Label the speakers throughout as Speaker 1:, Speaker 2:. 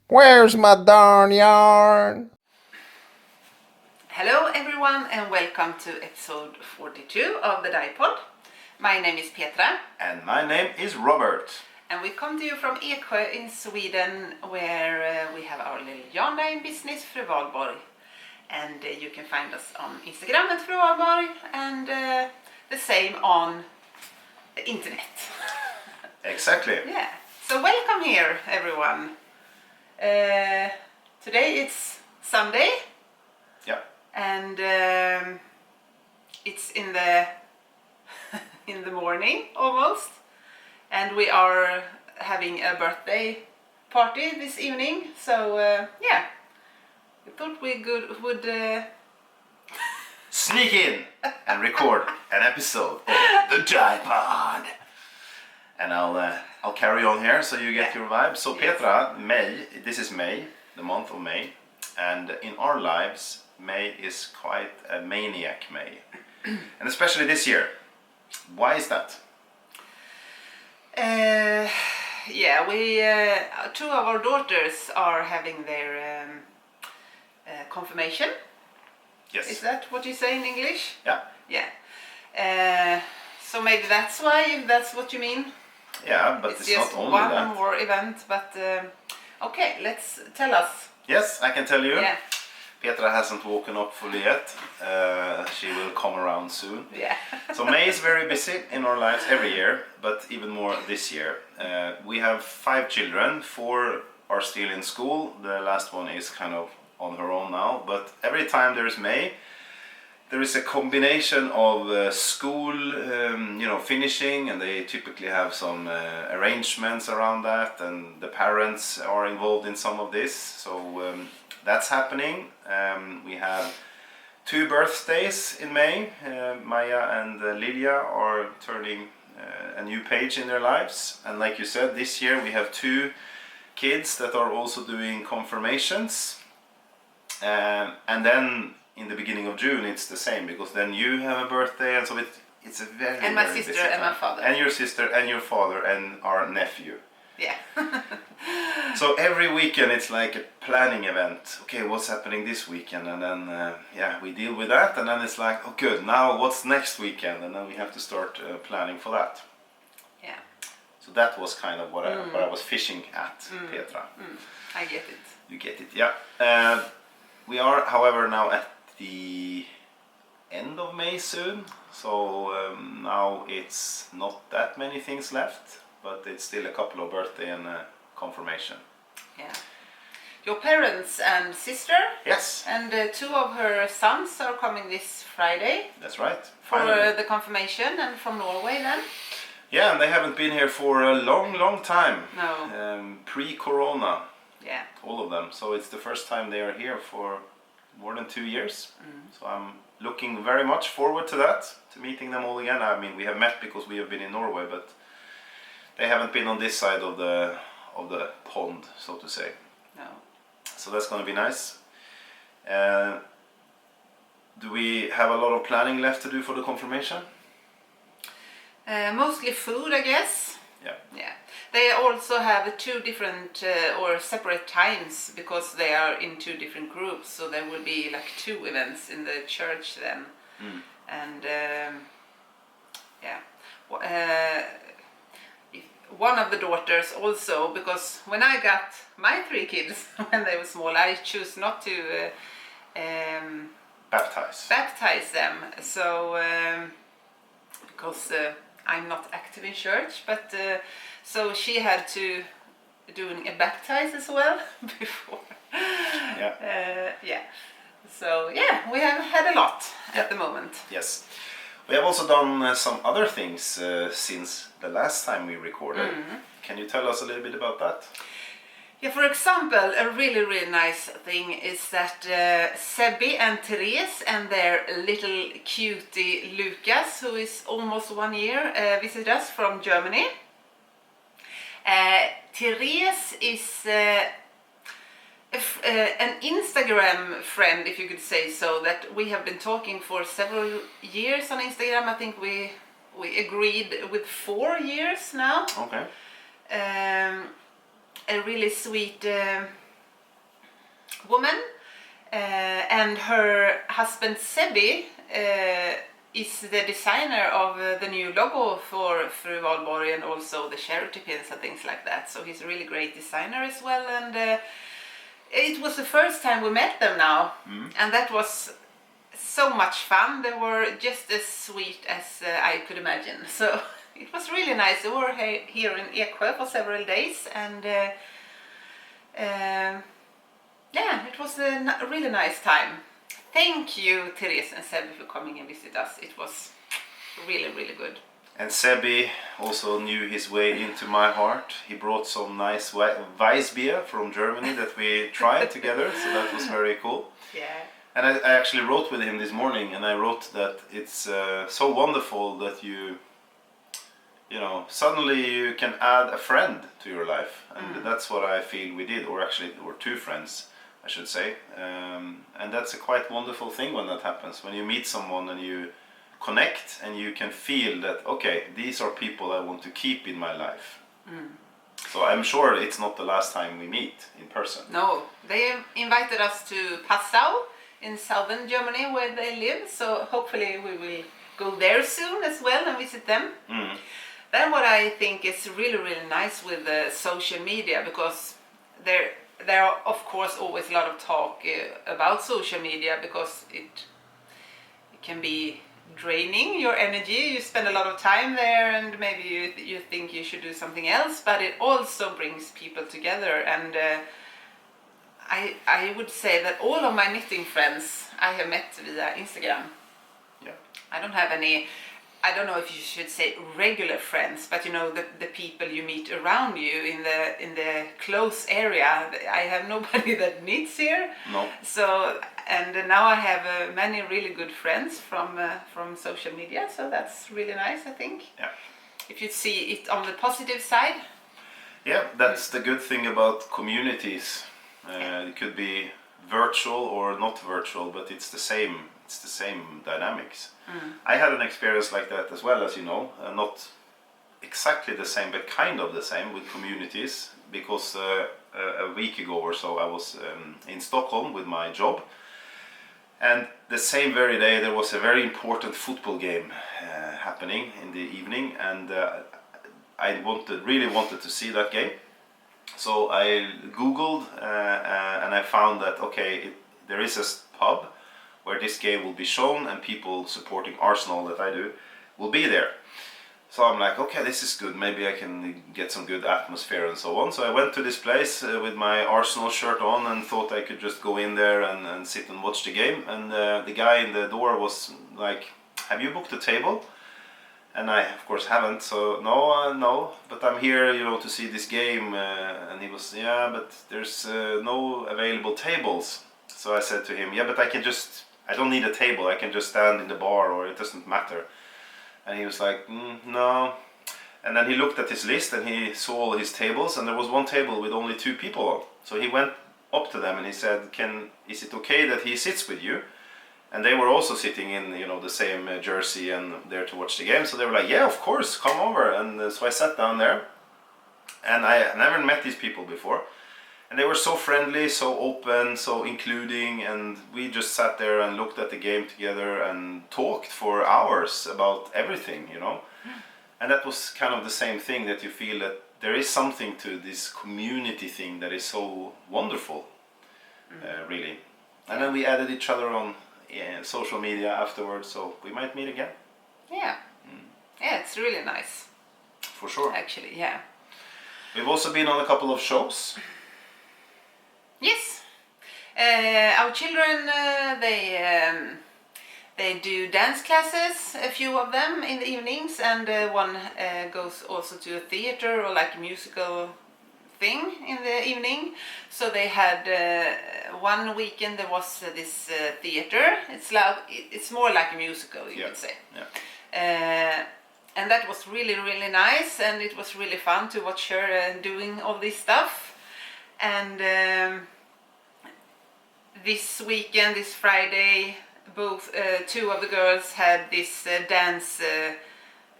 Speaker 1: Where's my darn yarn?
Speaker 2: Hello everyone and welcome to episode 42 of the Dyepod. My name is Petra
Speaker 3: And my name is Robert.
Speaker 2: and we come to you from Eksjö in Sweden, where we have our little yarn dyeing business, Fru Valborg. And you can find us on Instagram at Fru Valborg and the same on the internet.
Speaker 3: Exactly.
Speaker 2: Yeah, so welcome here everyone. Today it's Sunday.
Speaker 3: Yeah.
Speaker 2: And it's in the in the morning almost, and we are having a birthday party this evening. So yeah, we thought we would
Speaker 3: Sneak in and record an episode of the Dyepod. And I'll carry on here so you get your vibe. So Petra, May, this is May, the month of May, and in our lives May is quite a maniac May. And especially this year. Why is that?
Speaker 2: yeah, we two of our daughters are having their confirmation.
Speaker 3: Yes.
Speaker 2: Is that what you say in English?
Speaker 3: Yeah.
Speaker 2: Yeah. So maybe that's why, if that's what you mean.
Speaker 3: Yeah, but it's
Speaker 2: just
Speaker 3: not only
Speaker 2: one
Speaker 3: that.
Speaker 2: more event, but okay, let's tell us.
Speaker 3: Yes, I can tell you.
Speaker 2: Yeah.
Speaker 3: Petra hasn't woken up fully yet. She will come around soon.
Speaker 2: Yeah.
Speaker 3: So May is very busy in our lives every year, but even more this year. We have 5 children, 4 are still in school. The last one is kind of on her own now, but every time there is May, there is a combination of school, finishing, and they typically have some arrangements around that, and the parents are involved in some of this. So that's happening. We have 2 birthdays in May. Maya and Lilia are turning a new page in their lives, and like you said, this year we have 2 kids that are also doing confirmations, and then in the beginning of June it's the same, because then you have a birthday, and so it's a very,
Speaker 2: and my
Speaker 3: very
Speaker 2: sister
Speaker 3: busy
Speaker 2: and
Speaker 3: time.
Speaker 2: my father.
Speaker 3: And your sister and your father and our nephew.
Speaker 2: Yeah.
Speaker 3: So every weekend it's like a planning event. Okay, what's happening this weekend? And then we deal with that, and then it's like, oh good, now what's next weekend? And then we have to start planning for that.
Speaker 2: Yeah.
Speaker 3: So that was kind of what I was fishing at, Petra.
Speaker 2: I get it.
Speaker 3: You get it, yeah. We are, however, now at the end of May soon, so now it's not that many things left, but it's still a couple of birthday and confirmation.
Speaker 2: Yeah. Your parents and sister?
Speaker 3: Yes.
Speaker 2: And 2 of her sons are coming this Friday.
Speaker 3: That's right.
Speaker 2: For
Speaker 3: Finally.
Speaker 2: the confirmation, and from Norway then?
Speaker 3: Yeah, and they haven't been here for a long time.
Speaker 2: No.
Speaker 3: Pre-corona,
Speaker 2: Yeah.
Speaker 3: all of them. So it's the first time they are here for more than 2 years. So I'm looking very much forward to that, to meeting them all again. I mean, we have met because we have been in Norway, but they haven't been on this side of the pond, so to say.
Speaker 2: No.
Speaker 3: So that's going to be nice. Do we have a lot of planning left to do for the confirmation?
Speaker 2: Mostly food, I guess.
Speaker 3: Yeah.
Speaker 2: Yeah. They also have 2 different or separate times, because they are in 2 different groups. So there will be like 2 events in the church then. And one of the daughters also, because when I got my 3 kids when they were small, I choose not to
Speaker 3: Baptize
Speaker 2: them. So because I'm not active in church, but so she had to do a baptize as well before.
Speaker 3: Yeah.
Speaker 2: So yeah, we have had a lot at the moment.
Speaker 3: Yes. We have also done some other things since the last time we recorded. Can you tell us a little bit about that?
Speaker 2: Yeah, for example, a really nice thing is that Sebby and Therese and their little cutie Lucas, who is almost 1 year, visited us from Germany. Therese is an Instagram friend, if you could say so, that we have been talking for several years on Instagram. I think we agreed with 4 years now.
Speaker 3: Okay.
Speaker 2: A really sweet woman, and her husband Sebi is the designer of the new logo for Fru Valborg and also the charity pins and things like that. So he's a really great designer as well, and it was the first time we met them now, and that was so much fun. They were just as sweet as I could imagine. So it was really nice. We were here in Eksjö for several days, and yeah, it was a really nice time. Thank you, Therese and Sebi, for coming and visit us. It was really, really good.
Speaker 3: And Sebi also knew his way into my heart. He brought some nice Weissbier from Germany that we tried together, so that was very cool.
Speaker 2: Yeah.
Speaker 3: And I actually wrote with him this morning, and I wrote that it's so wonderful that you know, suddenly you can add a friend to your life, and that's what I feel we did, or actually there were two friends, I should say, and that's a quite wonderful thing when that happens, when you meet someone and you connect and you can feel that, okay, these are people I want to keep in my life. So I'm sure it's not the last time we meet in person.
Speaker 2: No, they invited us to Passau in southern Germany where they live, so hopefully we will go there soon as well and visit them. Then what I think is really, really nice with social media, because there are of course always a lot of talk about social media, because it can be draining your energy. You spend a lot of time there and maybe you think you should do something else, but it also brings people together, and I would say that all of my knitting friends I have met via Instagram.
Speaker 3: Yeah.
Speaker 2: I don't have any, I don't know if you should say regular friends, but you know, the people you meet around you in the close area. I have nobody that knits here.
Speaker 3: No.
Speaker 2: So, and now I have many really good friends from social media, so that's really nice, I think.
Speaker 3: Yeah.
Speaker 2: If you see it on the positive side.
Speaker 3: Yeah, that's the good thing about communities. It could be virtual or not virtual, but it's the same dynamics. I had an experience like that as well, as you know, not exactly the same, but kind of the same with communities, because a week ago or so I was in Stockholm with my job, and the same very day there was a very important football game happening in the evening, and I really wanted to see that game. So I googled and I found that, okay, there is a pub where this game will be shown, and people supporting Arsenal that I do will be there. So I'm like, okay, this is good, maybe I can get some good atmosphere and so on. So I went to this place with my Arsenal shirt on and thought I could just go in there and sit and watch the game. And the guy in the door was like, have you booked a table? And I, of course, haven't, so no, but I'm here, you know, to see this game. And he was, yeah, but there's no available tables. So I said to him, yeah, but I don't need a table, I can just stand in the bar, or it doesn't matter. And he was like, no. And then he looked at his list and he saw all his tables, and there was one table with only 2 people on. So he went up to them and he said, is it okay that he sits with you? And they were also sitting in, you know, the same jersey and there to watch the game. So they were like, yeah, of course, come over. And so I sat down there, and I never met these people before. And they were so friendly, so open, so including, and we just sat there and looked at the game together and talked for hours about everything, you know. And that was kind of the same thing, that you feel that there is something to this community thing that is so wonderful, really. And then we added each other on social media afterwards, so we might meet again.
Speaker 2: Yeah. Yeah, it's really nice.
Speaker 3: For sure.
Speaker 2: Actually, yeah.
Speaker 3: We've also been on a couple of shows.
Speaker 2: Yes. Our children, they do dance classes, a few of them in the evenings, and one goes also to a theater or like a musical thing in the evening. So they had one weekend there was this theater. It's more like a musical, you could say.
Speaker 3: Yeah.
Speaker 2: And that was really, really nice, and it was really fun to watch her doing all this stuff. And this weekend, this Friday, both 2 of the girls had this dance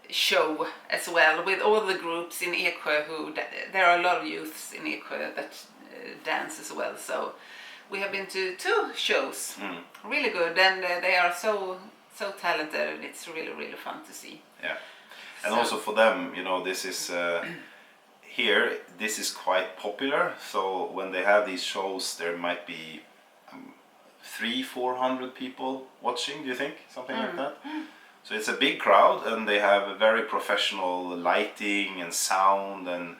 Speaker 2: show as well, with all the groups in Eksjö. There are a lot of youths in Eksjö that dance as well. So we have been to 2 shows. Really good, and they are so talented, and it's really fun to see.
Speaker 3: Yeah, and
Speaker 2: So-
Speaker 3: also for them, you know, this is here. This is quite popular. So when they have these shows, there might be 300-400 people watching. Do you think something like that? So it's a big crowd, and they have a very professional lighting and sound and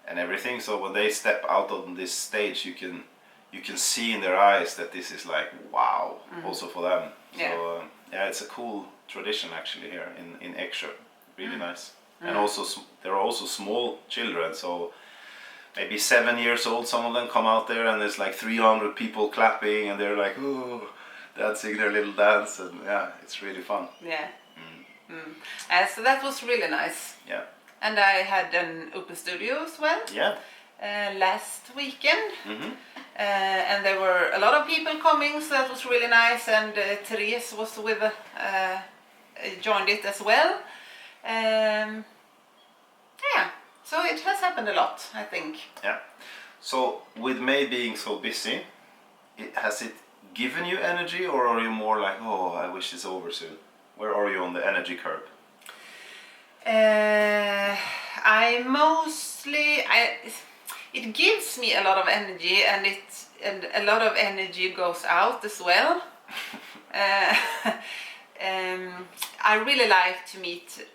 Speaker 3: everything. So when they step out on this stage, you can see in their eyes that this is like wow, also for them.
Speaker 2: Yeah.
Speaker 3: So yeah, it's a cool tradition actually here in Eksjö. Really nice. And also there are also small children, so maybe 7 years old. Some of them come out there, and there's like 300 people clapping, and they're like ooh, dancing their little dance, and yeah, it's really fun.
Speaker 2: Yeah. So that was really nice.
Speaker 3: Yeah.
Speaker 2: And I had an open studio as well
Speaker 3: Yeah.
Speaker 2: last weekend. And there were a lot of people coming, so that was really nice. And Therese was with, joined it as well. Yeah, so it has happened a lot, I think.
Speaker 3: Yeah. So with May being so busy, has it given you energy, or are you more like, oh, I wish it's over soon? Where are you on the energy curve?
Speaker 2: It gives me a lot of energy, and a lot of energy goes out as well. I really like to meet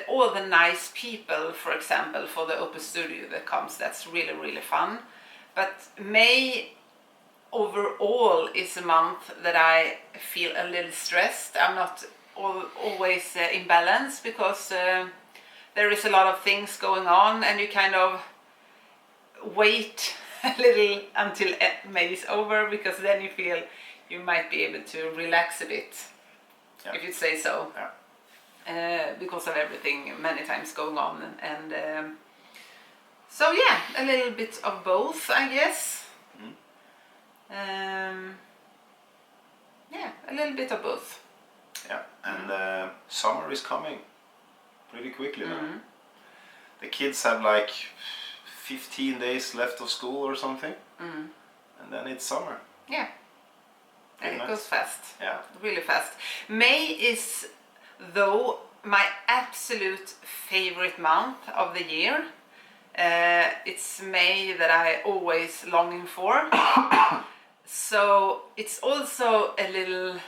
Speaker 2: all the nice people, for example, for the open studio that comes. That's really fun. But May overall is a month that I feel a little stressed. I'm not always in balance, because there is a lot of things going on, and you kind of wait a little until May is over, because then you feel you might be able to relax a bit, if you'd say so.
Speaker 3: Yeah.
Speaker 2: Because of everything many times going on, and so yeah, a little bit of both, I guess. Yeah, a little bit of both.
Speaker 3: Yeah, and summer is coming pretty quickly now. The kids have like 15 days left of school or something, and then it's summer.
Speaker 2: Yeah, and it goes fast.
Speaker 3: Yeah.
Speaker 2: Really fast. May is, though, my absolute favorite month of the year. It's May that I always longing for. So it's also a little,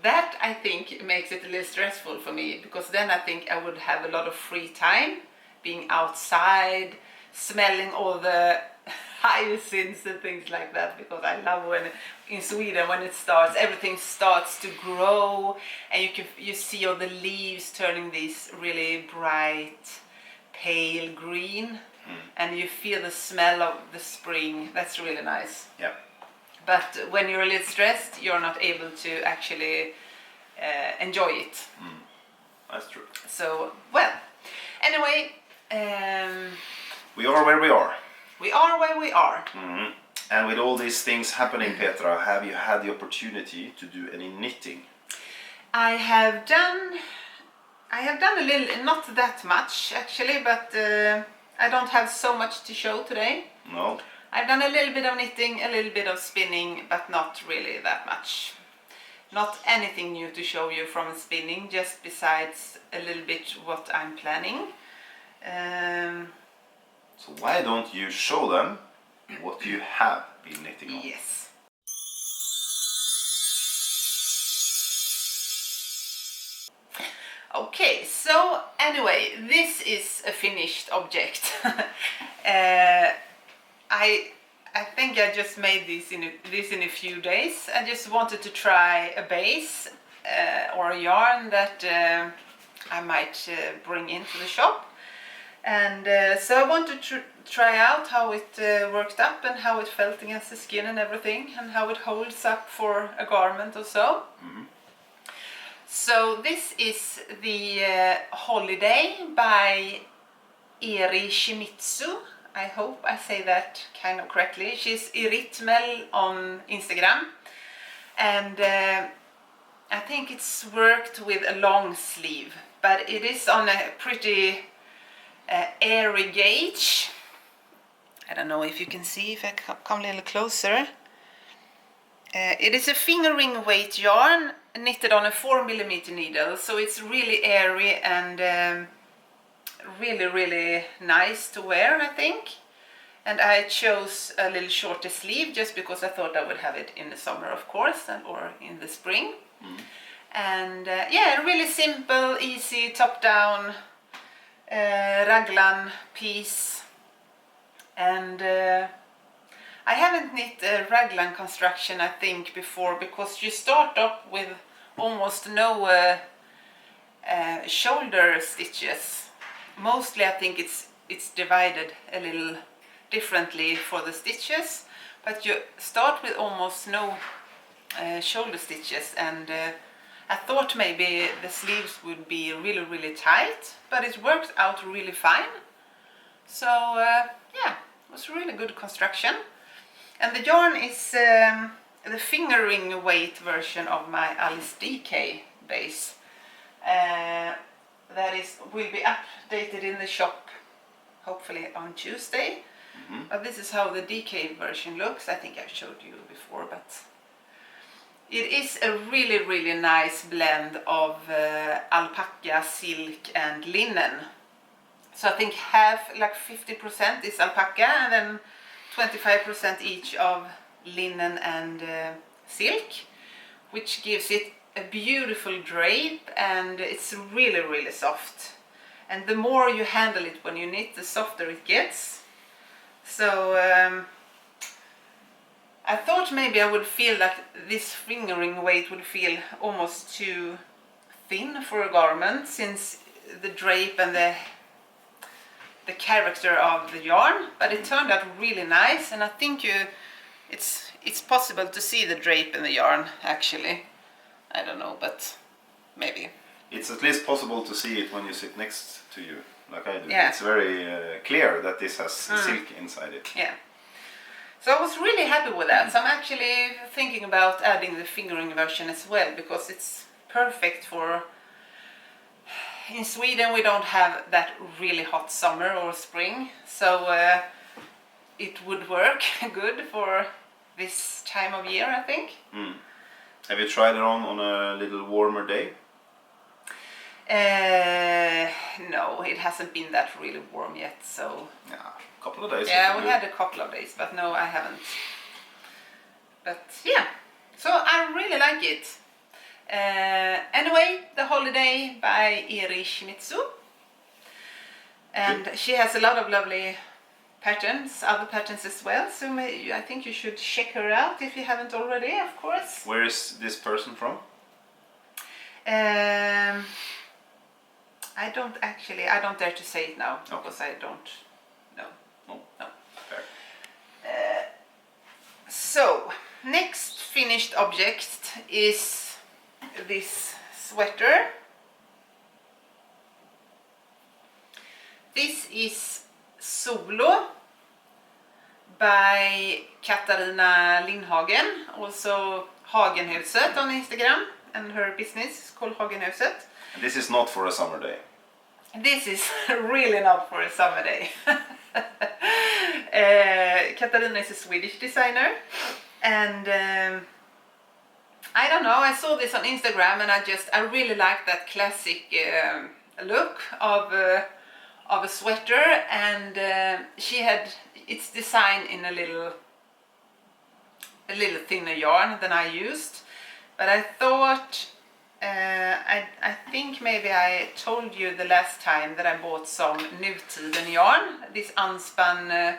Speaker 2: that I think makes it a little stressful for me, because then I think I would have a lot of free time, being outside, smelling all the hyacinths and things like that, because I love when in Sweden, when it starts, everything starts to grow, and you see all the leaves turning these really bright pale green, and you feel the smell of the spring. That's really nice.
Speaker 3: Yeah.
Speaker 2: But when you're a little stressed, you're not able to actually enjoy it.
Speaker 3: That's true.
Speaker 2: So, well, anyway,
Speaker 3: we are where we are.
Speaker 2: we are where we are.
Speaker 3: And with all these things happening, Petra, have you had the opportunity to do any knitting?
Speaker 2: I have done a little, not that much actually, but I don't have so much to show today.
Speaker 3: No.
Speaker 2: I've done a little bit of knitting, a little bit of spinning, but not really that much. Not anything new to show you from spinning, just besides a little bit what I'm planning.
Speaker 3: So why don't you show them what you have been knitting on?
Speaker 2: Yes. Okay, so anyway, this is a finished object. I think I just made this in a few days. I just wanted to try a base or a yarn that I might bring into the shop. And so I wanted to try out how it worked up and how it felt against the skin and everything, and how it holds up for a garment or so. So this is the Holiday by Eri Shimizu. I hope I say that kind of correctly. She's Iritmel on Instagram, and I think it's worked with a long sleeve, but it is on a pretty airy gauge. I don't know if you can see, if I come a little closer. It is a fingering weight yarn knitted on a 4mm needle, so it's really airy and really nice to wear, I think. And I chose a little shorter sleeve just because I thought I would have it in the summer, of course, or in the spring. And yeah, really simple, easy, top-down raglan piece. And I haven't knit a raglan construction, I think, before, because you start up with almost no shoulder stitches. Mostly I think it's divided a little differently for the stitches, but you start with almost no shoulder stitches, and I thought maybe the sleeves would be really tight, but it worked out really fine. So yeah, it was a really good construction. And the yarn is the fingering weight version of my Alice DK base. That will be updated in the shop hopefully on Tuesday. But this is how the DK version looks. I think I showed you before, but it is a really nice blend of alpaca, silk and linen. So I think half, like 50% is alpaca and then 25% each of linen and silk, which gives it a beautiful drape, and it's really soft. And the more you handle it when you knit, the softer it gets. So I thought maybe I would feel that this fingering weight would feel almost too thin for a garment, since the drape and the character of the yarn, but it turned out really nice, and I think it's possible to see the drape in the yarn actually. I don't know, but maybe.
Speaker 3: It's at least possible to see it when you sit next to you, like I do.
Speaker 2: Yeah.
Speaker 3: It's very clear that this has silk inside it.
Speaker 2: Yeah. So I was really happy with that. So I'm actually thinking about adding the fingering version as well, because it's perfect for... In Sweden we don't have that really hot summer or spring, so it would work good for this time of year, I think.
Speaker 3: Have you tried it on a little warmer day?
Speaker 2: No, it hasn't been that really warm yet, so...
Speaker 3: Yeah, a couple of days.
Speaker 2: Yeah, we had a couple of days, but no, I haven't. But yeah, so I really like it. Anyway, The Holiday by Eri Shimizu. And she has a lot of lovely patterns, other patterns as well, so I think you should check her out if you haven't already, of course.
Speaker 3: Where is this person from?
Speaker 2: I don't dare to say it now, because I don't know. No.
Speaker 3: Fair.
Speaker 2: So, next finished object is this sweater. This is Solo by Katarina Lindhagen, also Hagenhuset on Instagram, and her business is called Hagenhuset.
Speaker 3: And this is not for a summer day.
Speaker 2: This is really not for a summer day. Katarina is a Swedish designer, and I don't know, I saw this on Instagram and I really like that classic look of a sweater, and she had its design in a little thinner yarn than I used, but I thought I think maybe I told you the last time that I bought some Nutiden yarn, this unspun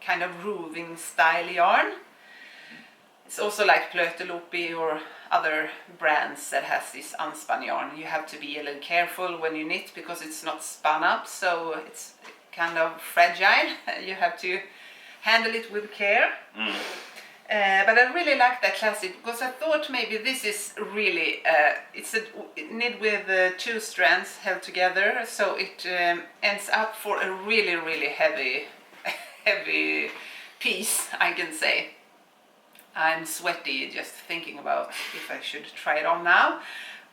Speaker 2: kind of roving style yarn. It's also like Plötelopi or other brands that has this unspun yarn. You have to be a little careful when you knit because it's not spun up, so it's kind of fragile. You have to handle it with care. But I really like that classic because I thought maybe this is really, it's a knit with 2 strands held together, so it ends up for a really heavy piece, I can say. I'm sweaty just thinking about if I should try it on now,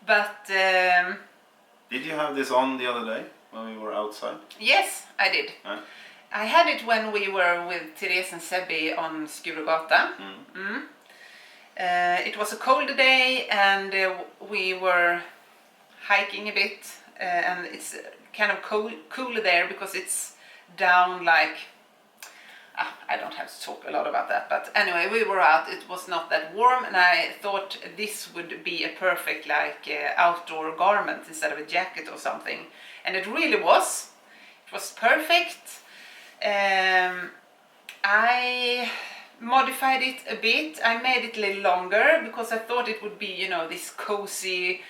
Speaker 2: but...
Speaker 3: Did you have this on the other day when we were outside?
Speaker 2: Yes, I did. I had it when we were with Therese and Sebby on Skurugata. It was a cold day, and we were hiking a bit, and it's kind of cooler there because it's down like, I don't have to talk a lot about that, but anyway, we were out. It was not that warm, and I thought this would be a perfect like outdoor garment instead of a jacket or something, and it really was. It was perfect. I modified it a bit. I made it a little longer because I thought it would be, you know, this cozy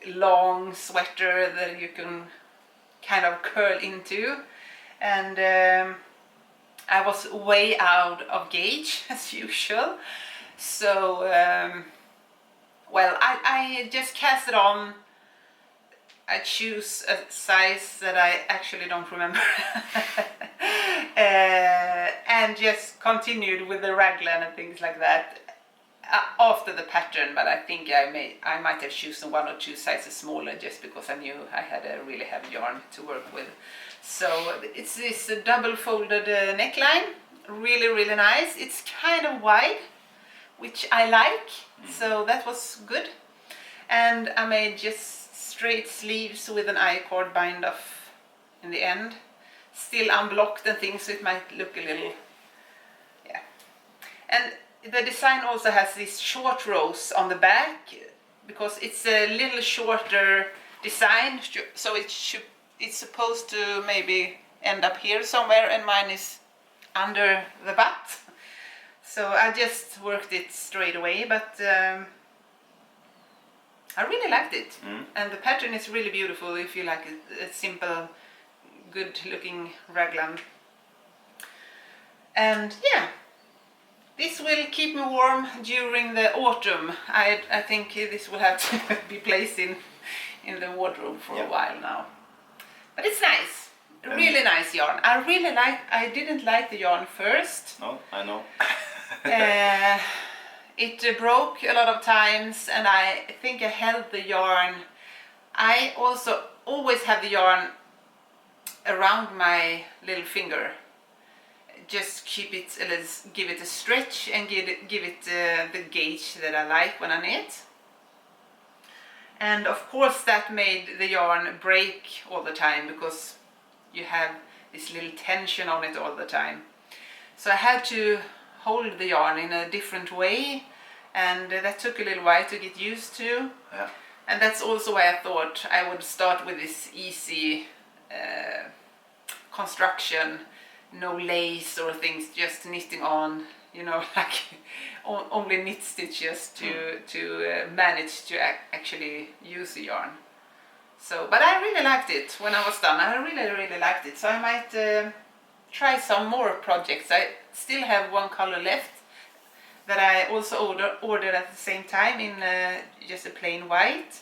Speaker 2: long sweater that you can kind of curl into, and I was way out of gauge as usual, so well, I just cast it on. I choose a size that I actually don't remember and just continued with the raglan and things like that after the pattern, but I think I might have chosen 1 or 2 sizes smaller just because I knew I had a really heavy yarn to work with. So it's this double folded neckline, really nice. It's kind of wide, which I like, so that was good. And I made just straight sleeves with an I-cord bind off in the end, still unblocked and things, so it might look a little, yeah. And the design also has these short rows on the back because it's a little shorter design, so it's supposed to maybe end up here somewhere, and mine is under the butt. So I just worked it straight away, but I really liked it. And the pattern is really beautiful if you like a simple, good looking raglan. And yeah, this will keep me warm during the autumn. I think this will have to be placed in the wardrobe for a while now. But it's nice, really nice yarn. I didn't like the yarn first.
Speaker 3: No, I know.
Speaker 2: It broke a lot of times, and I think I held the yarn. I also always have the yarn around my little finger. Just keep it, give it a stretch and give it the gauge that I like when I knit. And of course that made the yarn break all the time because you have this little tension on it all the time. So I had to hold the yarn in a different way, and that took a little while to get used to.
Speaker 3: Yeah.
Speaker 2: And that's also why I thought I would start with this easy construction, no lace or things, just knitting on, you know, like only knit stitches to manage to actually use the yarn. So, but I really liked it when I was done. I really liked it. So I might try some more projects. I still have one color left that I also ordered at the same time in just a plain white.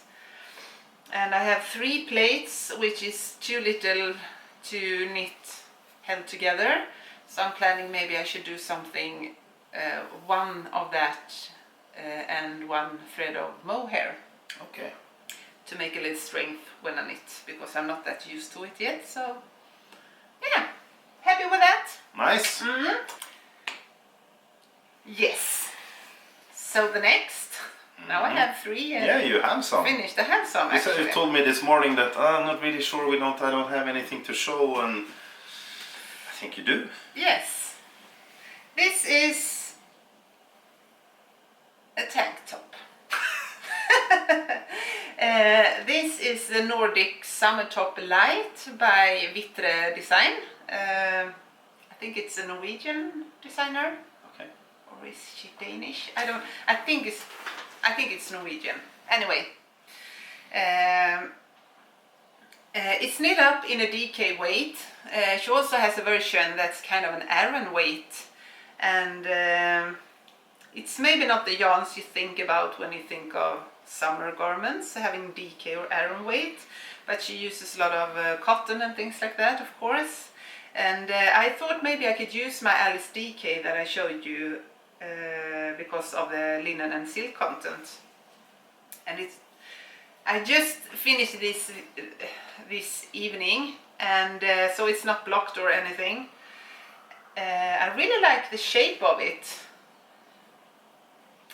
Speaker 2: And I have 3 plates, which is too little to knit held together. So I'm planning maybe I should do something, one of that and 1 thread of mohair.
Speaker 3: Okay.
Speaker 2: To make a little strength when I knit, because I'm not that used to it yet. So yeah, happy with that.
Speaker 3: Nice.
Speaker 2: Yes. So the next, now I have 3.
Speaker 3: Yeah, you have some.
Speaker 2: Finished. I have some actually.
Speaker 3: You told me this morning that I'm not really sure. I don't have anything to show, and I think you do.
Speaker 2: Yes. This is a tank top. This is the Nordic Summer Top Light by Vitre Design. I think it's a Norwegian designer.
Speaker 3: Okay.
Speaker 2: Or is she Danish? I think it's Norwegian. Anyway, it's knit up in a DK weight. She also has a version that's kind of an Aran weight, and it's maybe not the yarns you think about when you think of summer garments having DK or Aran weight, but she uses a lot of cotton and things like that, of course. And I thought maybe I could use my Alice DK that I showed you because of the linen and silk content. And I just finished this evening, and so it's not blocked or anything. I really like the shape of it.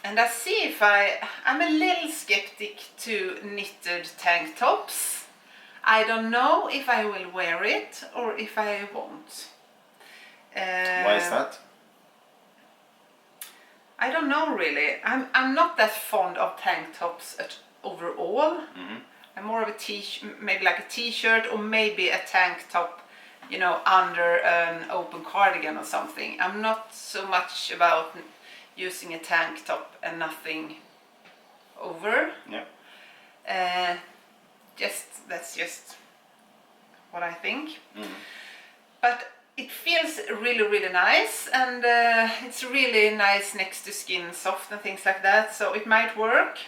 Speaker 2: And I see if I'm a little skeptic to knitted tank tops. I don't know if I will wear it or if I won't.
Speaker 3: Why is that?
Speaker 2: I don't know really. I'm not that fond of tank tops overall. I'm more of a maybe like a t-shirt or maybe a tank top, you know, under an open cardigan or something. I'm not so much about using a tank top and nothing over.
Speaker 3: Yeah.
Speaker 2: That's just what I think. But it feels really nice, and it's really nice next to skin, soft and things like that, so it might work.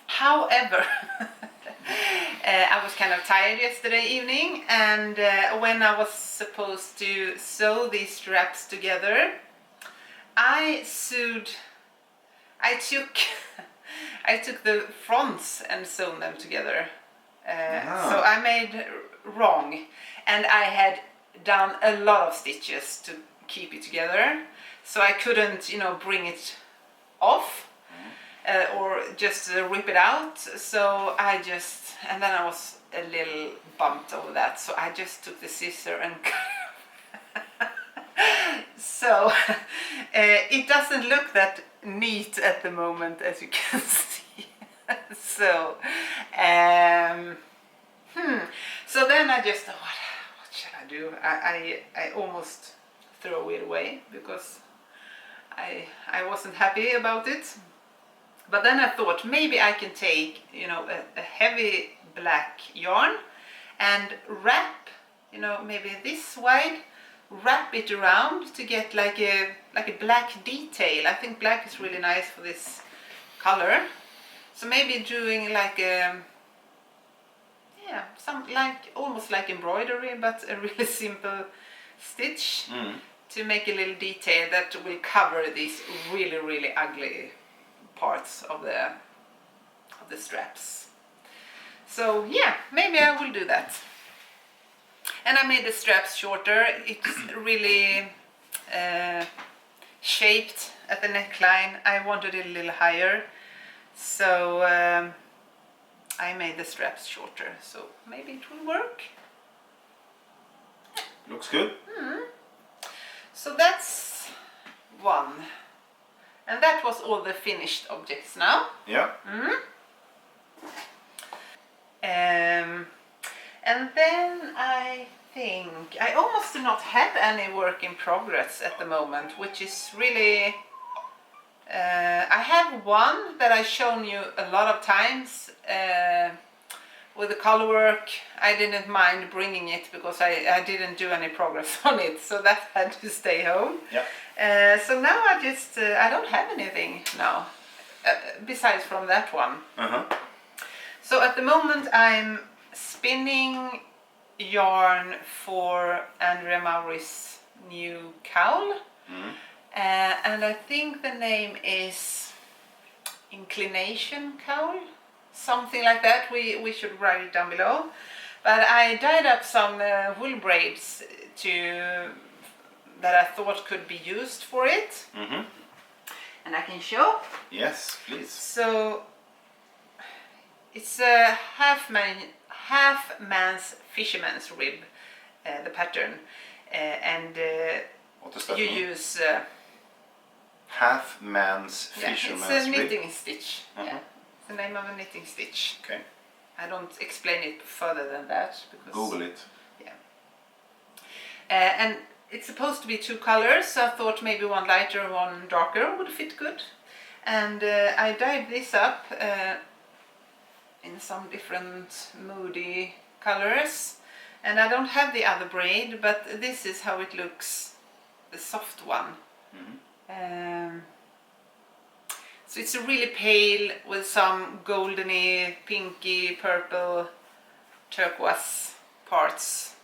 Speaker 2: However, I was kind of tired yesterday evening, and when I was supposed to sew these straps together, I took I took the fronts and sewn them together. So I made wrong, and I had done a lot of stitches to keep it together, so I couldn't, you know, bring it off or just rip it out. So and then I was a little bumped over that, so I just took the scissor and so it doesn't look that neat at the moment, as you can see. So so then I just thought, what shall I do? I almost throw it away because I wasn't happy about it. But then I thought maybe I can take, you know, a heavy black yarn and wrap, you know, maybe this wide, wrap it around to get like a black detail. I think black is really nice for this color. So maybe doing like a some like almost like embroidery, but a really simple stitch to make a little detail that will cover these really ugly parts of the straps. So yeah, maybe I will do that. And I made the straps shorter. It's really shaped at the neckline. I wanted it a little higher, so I made the straps shorter, so maybe it will work.
Speaker 3: Looks good.
Speaker 2: So that's one. And that was all the finished objects now.
Speaker 3: Yeah.
Speaker 2: And then I think I almost do not have any work in progress at the moment, which is really... I have one that I've shown you a lot of times with the color work. I didn't mind bringing it because I didn't do any progress on it, so that had to stay home.
Speaker 3: Yeah.
Speaker 2: So now I don't have anything now besides from that one. So at the moment I'm spinning yarn for Andrea Maury's new cowl. And I think the name is Inclination Cowl, something like that. We should write it down below. But I dyed up some wool braids that I thought could be used for it. And I can show.
Speaker 3: Yes, please.
Speaker 2: So it's a half man's fisherman's rib, the pattern, and
Speaker 3: what does that
Speaker 2: you
Speaker 3: mean?
Speaker 2: use
Speaker 3: half man's fisherman's
Speaker 2: it's a
Speaker 3: rib?
Speaker 2: knitting stitch. Yeah, it's the name of a knitting stitch.
Speaker 3: Okay.
Speaker 2: I don't explain it further than that because
Speaker 3: Google it.
Speaker 2: Yeah. And it's supposed to be two colors, so I thought maybe one lighter, one darker would fit good. And I dyed this up in some different moody colors. And I don't have the other braid, but this is how it looks, the soft one. So it's really pale with some goldeny, pinky, purple, turquoise parts.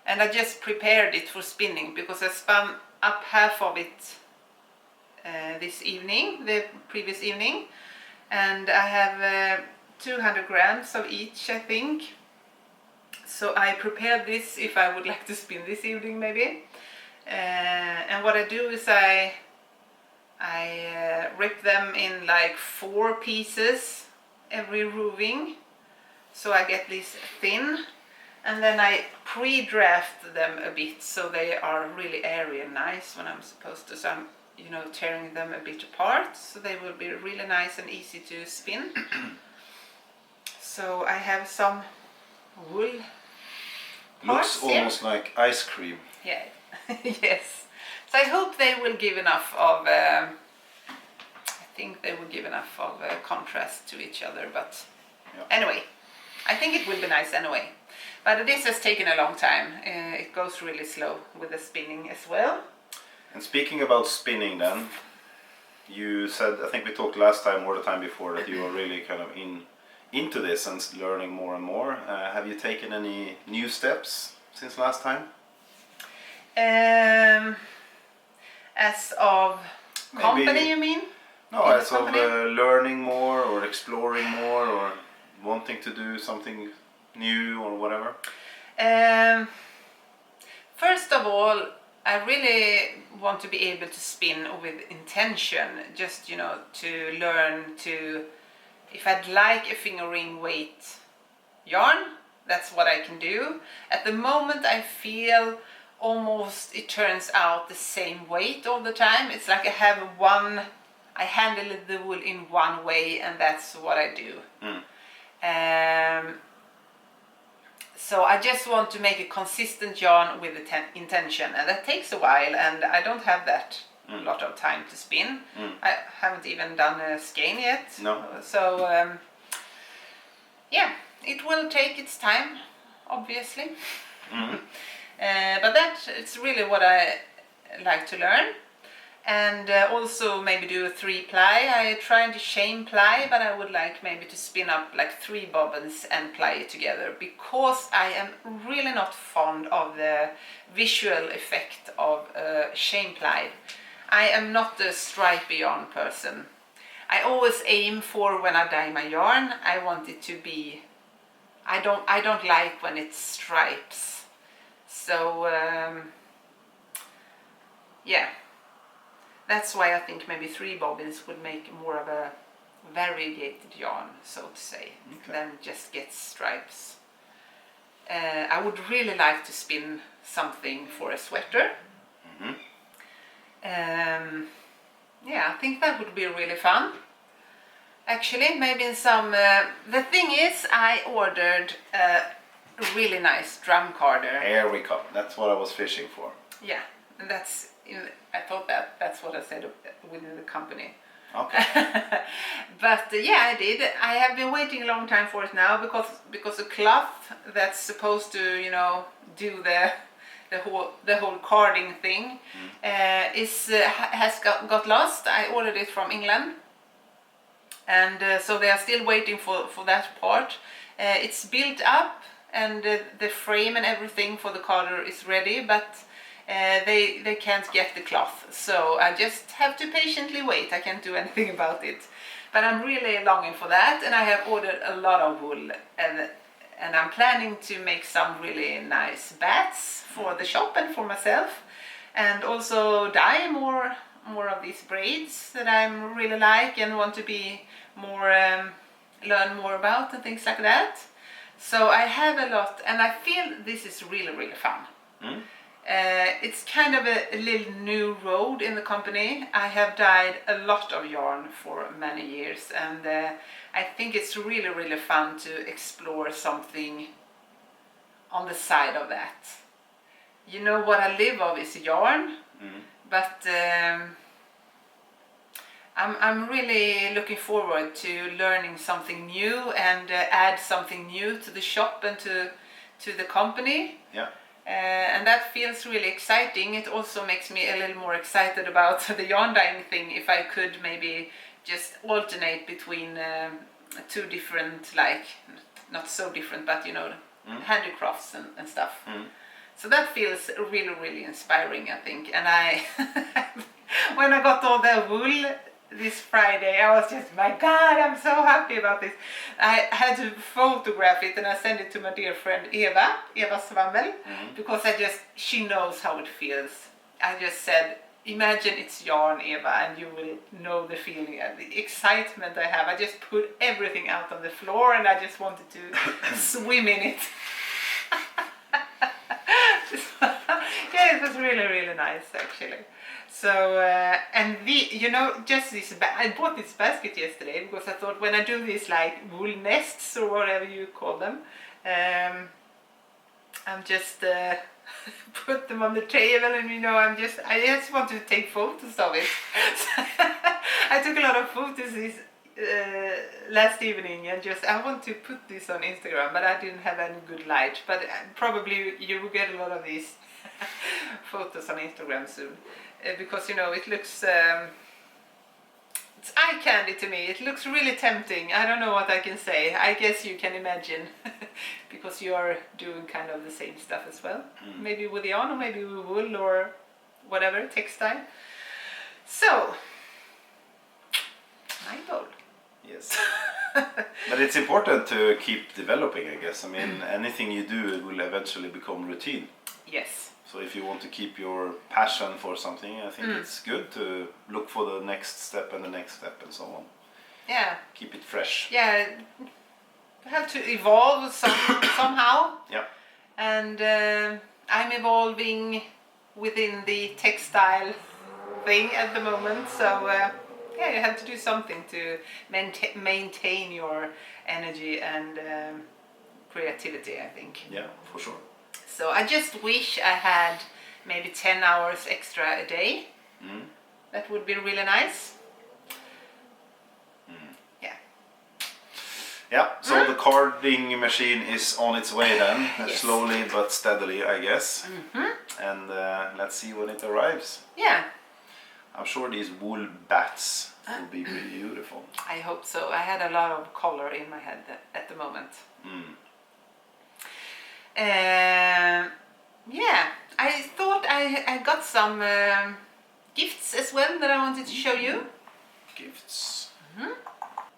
Speaker 2: And I just prepared it for spinning because I spun up half of it this evening, the previous evening. And I have 200 grams of each, I think. So I prepared this if I would like to spin this evening maybe. And what I do is I I rip them in like 4 pieces every roving, so I get these thin, and then I pre-draft them a bit so they are really airy and nice when I'm supposed to. So I'm, tearing them a bit apart so they will be really nice and easy to spin. So I have some wool
Speaker 3: Looks
Speaker 2: parts here.
Speaker 3: almost like ice cream.
Speaker 2: Yeah, yes. So I hope they will give enough of. I think they will give enough of contrast to each other, but anyway, I think it will be nice anyway. But this has taken a long time. It goes really slow with the spinning as well.
Speaker 3: And speaking about spinning, then you said, I think we talked last time or the time before, that you were really kind of into this and learning more and more. Have you taken any new steps since last time?
Speaker 2: As of company, you mean?
Speaker 3: No, as of learning more or exploring more or wanting to do something new or whatever.
Speaker 2: First of all, I really want to be able to spin with intention, just to learn to, if I'd like a fingering weight yarn, that's what I can do. At the moment I feel almost it turns out the same weight all the time. It's like I handle the wool in one way and that's what I do. So I just want to make a consistent yarn with intention, and that takes a while, and I don't have that lot of time to spin. I haven't even done a skein yet.
Speaker 3: No.
Speaker 2: So yeah, it will take its time, obviously. But it's really what I like to learn. And also maybe do a 3-ply. I tried chain ply, but I would like maybe to spin up like 3 bobbins and ply it together, because I am really not fond of the visual effect of chain ply. I am not a stripy yarn person. I always aim for, when I dye my yarn, I want it to be, I don't like when it's stripes. So yeah. That's why I think maybe 3 bobbins would make more of a variegated yarn, so to say, than just get stripes. I would really like to spin something for a sweater. Yeah, I think that would be really fun. Actually, maybe in some... the thing is, I ordered a really nice drum carder.
Speaker 3: Here we come. That's what I was fishing for.
Speaker 2: Yeah, and that's... I thought that's what I said within the company.
Speaker 3: Okay.
Speaker 2: But yeah, I did. I have been waiting a long time for it now, because the cloth that's supposed to do the whole carding thing has got lost. I ordered it from England, and so they are still waiting for that part. It's built up, and the frame and everything for the carder is ready, but they can't get the cloth, so I just have to patiently wait. I can't do anything about it, but I'm really longing for that, and I have ordered a lot of wool, and I'm planning to make some really nice bats for the shop and for myself, and also dye more of these braids that I really like and want to be more learn more about and things like that. So I have a lot, and I feel this is really fun. It's kind of a little new road in the company. I have dyed a lot of yarn for many years, and I think it's really fun to explore something on the side of that. What I live of is yarn, but I'm really looking forward to learning something new and add something new to the shop and to the company.
Speaker 3: Yeah.
Speaker 2: And that feels really exciting. It also makes me a little more excited about the yarn dyeing thing. If I could maybe just alternate between 2 different, like, not so different, but handicrafts and stuff. So that feels really inspiring, I think. And I when I got all the wool this Friday, I was just, my God, I'm so happy about this. I had to photograph it, and I sent it to my dear friend Eva Swammel, because she knows how it feels. I just said, imagine it's yarn, Eva, and you will know the feeling and the excitement I have. I just put everything out on the floor and I just wanted to swim in it. Yeah, it was really, really nice actually. So, and just this, I bought this basket yesterday because I thought when I do these like wool nests or whatever you call them, I'm just put them on the table and I just want to take photos of it. I took a lot of photos this last evening and I want to put this on Instagram, but I didn't have any good light. But probably you will get a lot of these photos on Instagram soon because it looks it's eye candy to me. It looks really tempting. I don't know what I can say. I guess you can imagine because you are doing kind of the same stuff as well. Maybe with yarn or maybe with wool or whatever, textile. So, my goal.
Speaker 3: Yes. But it's important to keep developing, I guess. I mean, anything you do will eventually become routine.
Speaker 2: Yes.
Speaker 3: So if you want to keep your passion for something, I think it's good to look for the next step and the next step and so on.
Speaker 2: Yeah.
Speaker 3: Keep it fresh.
Speaker 2: Yeah. You have to evolve somehow.
Speaker 3: Yeah.
Speaker 2: And I'm evolving within the textile thing at the moment. So yeah, you have to do something to maintain your energy and creativity, I think.
Speaker 3: Yeah, for sure.
Speaker 2: So I just wish I had maybe 10 hours extra a day. That would be really nice. Yeah.
Speaker 3: Yeah, so the carding machine is on its way then,
Speaker 2: Yes.
Speaker 3: slowly but steadily, I guess. And let's see when it arrives.
Speaker 2: Yeah.
Speaker 3: I'm sure these wool bats will be really beautiful.
Speaker 2: I hope so. I had a lot of color in my head at the moment. Yeah, I thought I got some gifts as well that I wanted to show you.
Speaker 3: Gifts.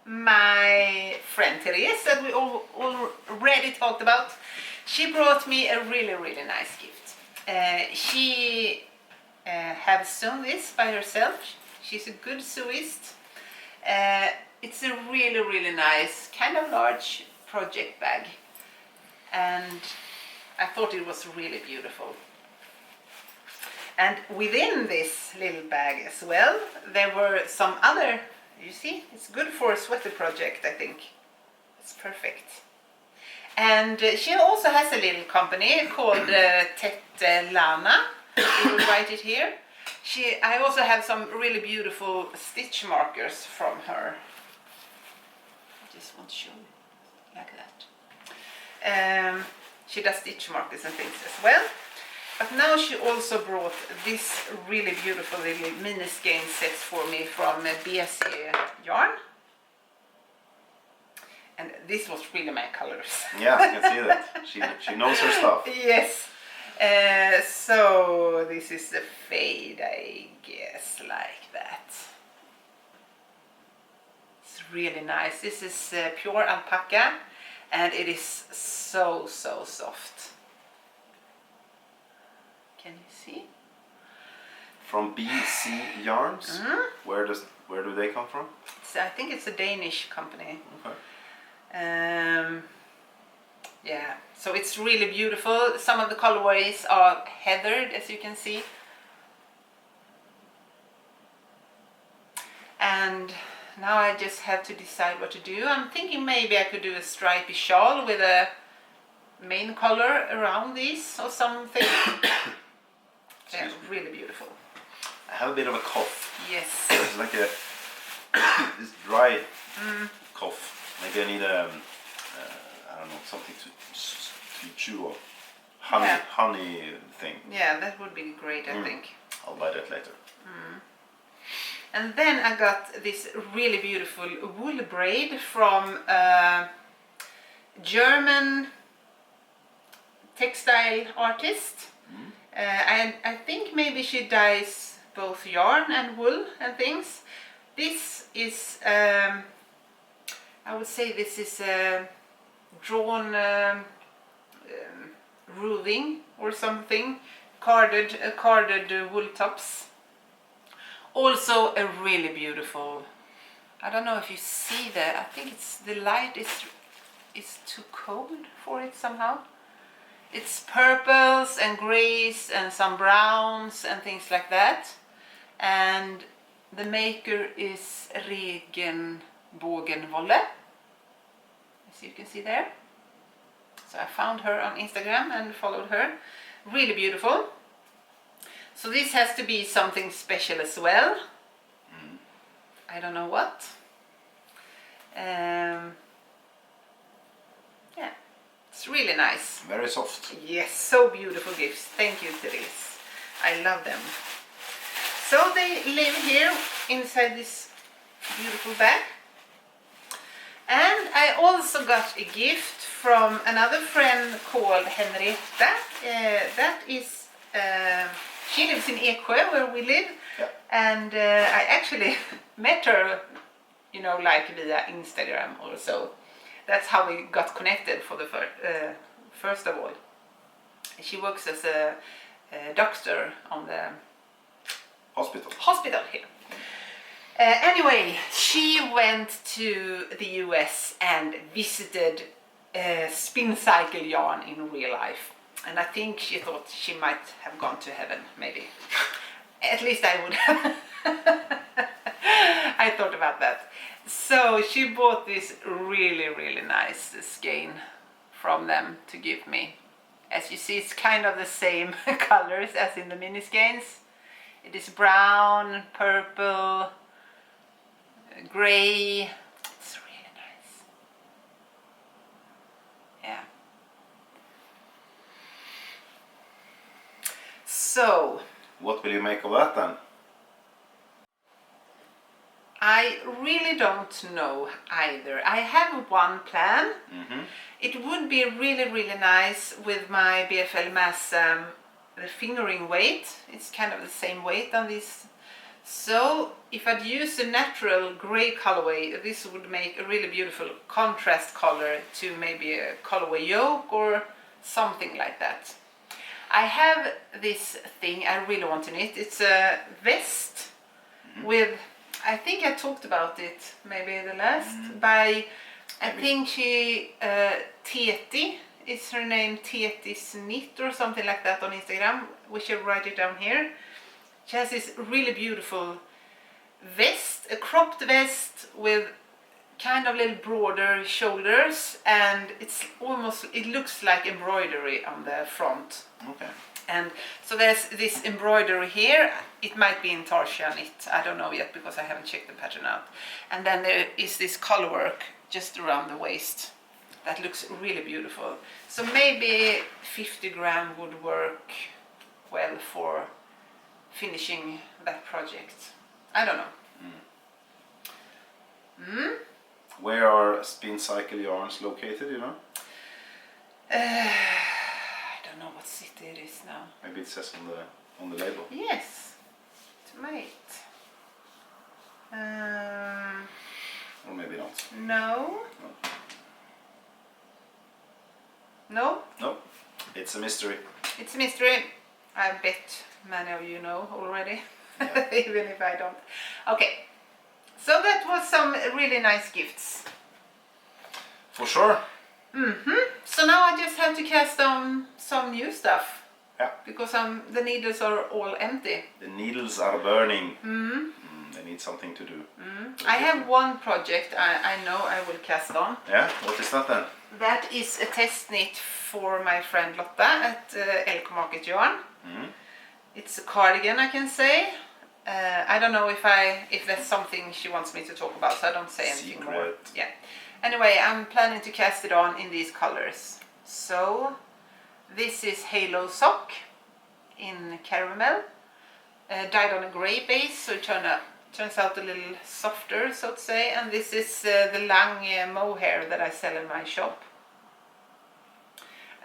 Speaker 2: My friend Therese, that we already talked about, she brought me a really, really nice gift. She has sewn this by herself. She's a good sewist. It's a really, really nice, kind of large project bag. And I thought it was really beautiful. And within this little bag as well, there were some other, you see, it's good for a sweater project, I think. It's perfect. And she also has a little company called Tette Lana. You will write it here. I also have some really beautiful stitch markers from her. I just want to show you like that. She does stitch markers and things as well. But now she also brought this really beautiful little mini skein sets for me from BSE yarn. And this was really my colors.
Speaker 3: Yeah, I can see that. She knows her stuff.
Speaker 2: Yes. So this is the fade, I guess, like that. It's really nice. This is pure alpaca and it is so soft. Can you see?
Speaker 3: From BC Yarns? Where do they come from?
Speaker 2: So I think it's a Danish company.
Speaker 3: Okay.
Speaker 2: Yeah, so it's really beautiful. Some of the colorways are heathered, as you can see. And now I just have to decide what to do. I'm thinking maybe I could do a stripy shawl with a main color around these or something. They're really beautiful.
Speaker 3: I have a bit of a cough.
Speaker 2: Yes.
Speaker 3: It's like this dry cough. Maybe I need I don't know, something to chew on. Honey thing.
Speaker 2: Yeah, that would be great, I think.
Speaker 3: I'll buy that later.
Speaker 2: And then I got this really beautiful wool braid from a German textile artist. And I think maybe she dyes both yarn and wool and things. This is, I would say this is drawn roving or something, carded wool tops. Also a really beautiful, I don't know if you see that, I think it's the light is too cold for it somehow. It's purples and grays and some browns and things like that. And the maker is Regenbågenwolle, as you can see there. So I found her on Instagram and followed her. Really beautiful. So this has to be something special as well. I don't know what. Yeah, it's really nice.
Speaker 3: Very soft.
Speaker 2: Yes, so beautiful gifts. Thank you, Therese. I love them. So they live here inside this beautiful bag. And I also got a gift from another friend called Henrietta. She lives in Eksjö, where we live.
Speaker 3: Yeah.
Speaker 2: And I actually met her, you know, like via Instagram or so. That's how we got connected for the first of all. She works as a doctor on the hospital here. Anyway, she went to the US and visited spin cycle yarn in real life. And I think she thought she might have gone to heaven, maybe. At least I would have. I thought about that. So she bought this really, really nice skein from them to give me. As you see, it's kind of the same colors as in the mini skeins. It is brown, purple, grey. It's really nice. Yeah. So,
Speaker 3: what will you make of that then?
Speaker 2: I really don't know either. I have one plan. It would be really, really nice with my BFL Mass the fingering weight. It's kind of the same weight on this. So if I'd use a natural grey colorway, this would make a really beautiful contrast color to maybe a colorway yoke or something like that. I have this thing I really want to knit. It's a vest with, I think I talked about it maybe the last, by, I think she, Teti is her name, Teti's Knit or something like that on Instagram. We should write it down here. She has this really beautiful vest, a cropped vest with kind of little broader shoulders, and it's almost, it looks like embroidery on the front.
Speaker 3: Okay.
Speaker 2: And so there's this embroidery here. It might be in Tarsia knit, I don't know yet because I haven't checked the pattern out. And then there is this color work just around the waist that looks really beautiful. So maybe 50 gram would work well for finishing that project. I don't know.
Speaker 3: Where are Spin Cycle Yarns located, you know?
Speaker 2: I don't know what city it is now.
Speaker 3: Maybe it says on the label.
Speaker 2: Yes, tomato.
Speaker 3: Or maybe not.
Speaker 2: No. No?
Speaker 3: No, it's a mystery.
Speaker 2: It's a mystery. I bet many of you know already, even if I don't. Okay, so that was some really nice gifts.
Speaker 3: For sure.
Speaker 2: So now I just have to cast on some new stuff.
Speaker 3: Yeah.
Speaker 2: Because the needles are all empty.
Speaker 3: The needles are burning. They need something to do.
Speaker 2: I have one project I know I will cast on.
Speaker 3: Yeah, what is that then?
Speaker 2: That is a test knit for my friend Lotta at Elk Yarn. It's a cardigan, I can say. I don't know if that's something she wants me to talk about, so I don't say anything more. Yeah. Anyway, I'm planning to cast it on in these colors. So this is Halo Sock in caramel, dyed on a grey base, so it turns out a little softer, so to say. And this is the Lang mohair that I sell in my shop.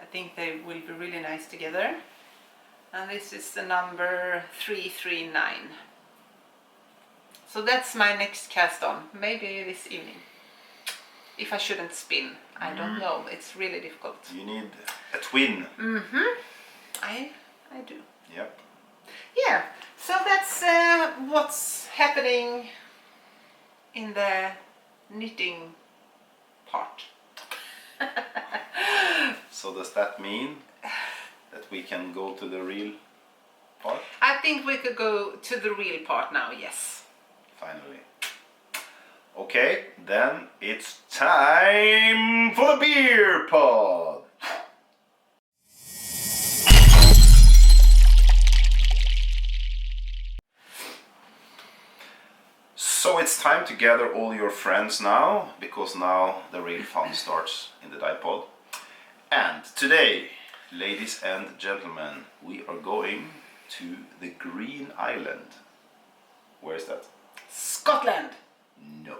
Speaker 2: I think they will be really nice together. And this is the number 339. So that's my next cast on, maybe this evening. If I shouldn't spin, I don't know, it's really difficult.
Speaker 3: You need a twin.
Speaker 2: I do.
Speaker 3: Yep.
Speaker 2: Yeah, so So that's what's happening in the knitting part.
Speaker 3: So does that mean that we can go to the real part?
Speaker 2: I think we could go to the real part now, yes.
Speaker 3: Finally. Okay, then it's time for the beer pod. So it's time to gather all your friends now, because now the real fun starts in the Dyepod. And today, ladies and gentlemen, we are going to the Green Island. Where is that?
Speaker 2: Scotland.
Speaker 3: No.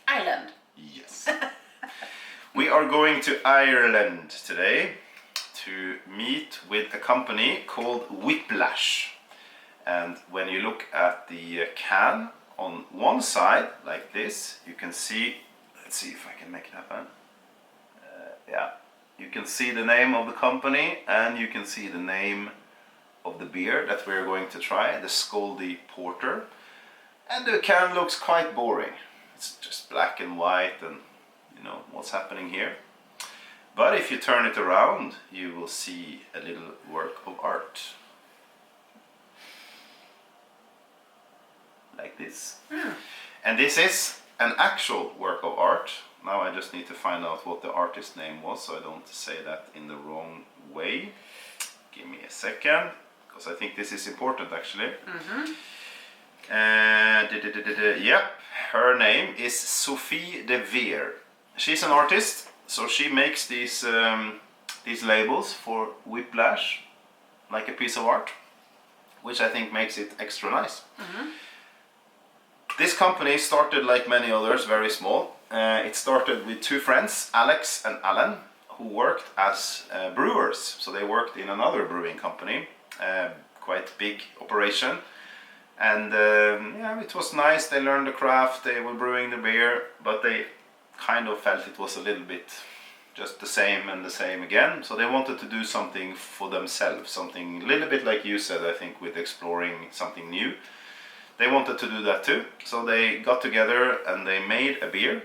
Speaker 2: Ireland.
Speaker 3: Yes. We are going to Ireland today to meet with a company called Whiplash. And when you look at the can on one side, like this, you can see, let's see if I can make it happen. Yeah, you can see the name of the company and you can see the name of the beer that we're going to try, the Scaldy Porter. And the can looks quite boring. It's just black and white and you know what's happening here. But if you turn it around, you will see a little work of art. Like this. And this is an actual work of art. Now I just need to find out what the artist name was so I don't say that in the wrong way. Give me a second, because I think this is important actually. Yep, her name is Sophie de Veer. She's an artist, so she makes these labels for Whiplash, like a piece of art, which I think makes it extra nice. This company started like many others, very small. It started with two friends, Alex and Alan, who worked as brewers. So they worked in another brewing company, quite big operation. And yeah, it was nice, they learned the craft, they were brewing the beer, but they kind of felt it was a little bit just the same and the same again. So they wanted to do something for themselves, something a little bit like you said, I think, with exploring something new. They wanted to do that too, so they got together and they made a beer,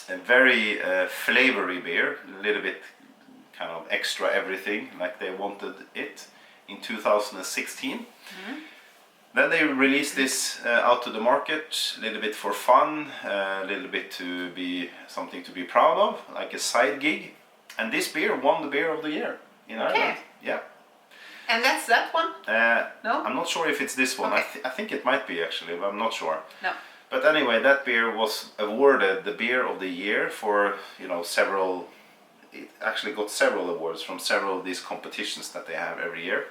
Speaker 3: a very flavory beer, a little bit kind of extra everything like they wanted it in 2016. Then they released this out to the market, a little bit for fun, a little bit to be something to be proud of, like a side gig. And this beer won the beer of the year in Ireland. Yeah.
Speaker 2: And that's that one? No?
Speaker 3: I'm not sure if it's this one.
Speaker 2: Okay.
Speaker 3: I think it might be actually, but I'm not sure.
Speaker 2: No.
Speaker 3: But anyway, that beer was awarded the beer of the year for, you know, several. It actually got several awards from several of these competitions that they have every year.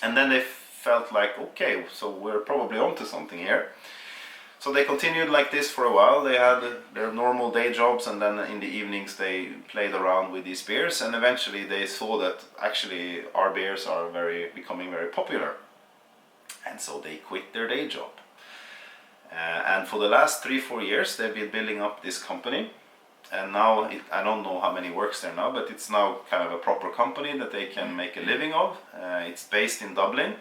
Speaker 3: And then they felt like, okay, so we're probably onto something here. So they continued like this for a while. They had their normal day jobs, and then in the evenings they played around with these beers, and eventually they saw that actually our beers are becoming very popular. And so they quit their day job. And for the last 3-4 years they've been building up this company. And now, I don't know how many works there now, but it's now kind of a proper company that they can make a living of. It's based in Dublin,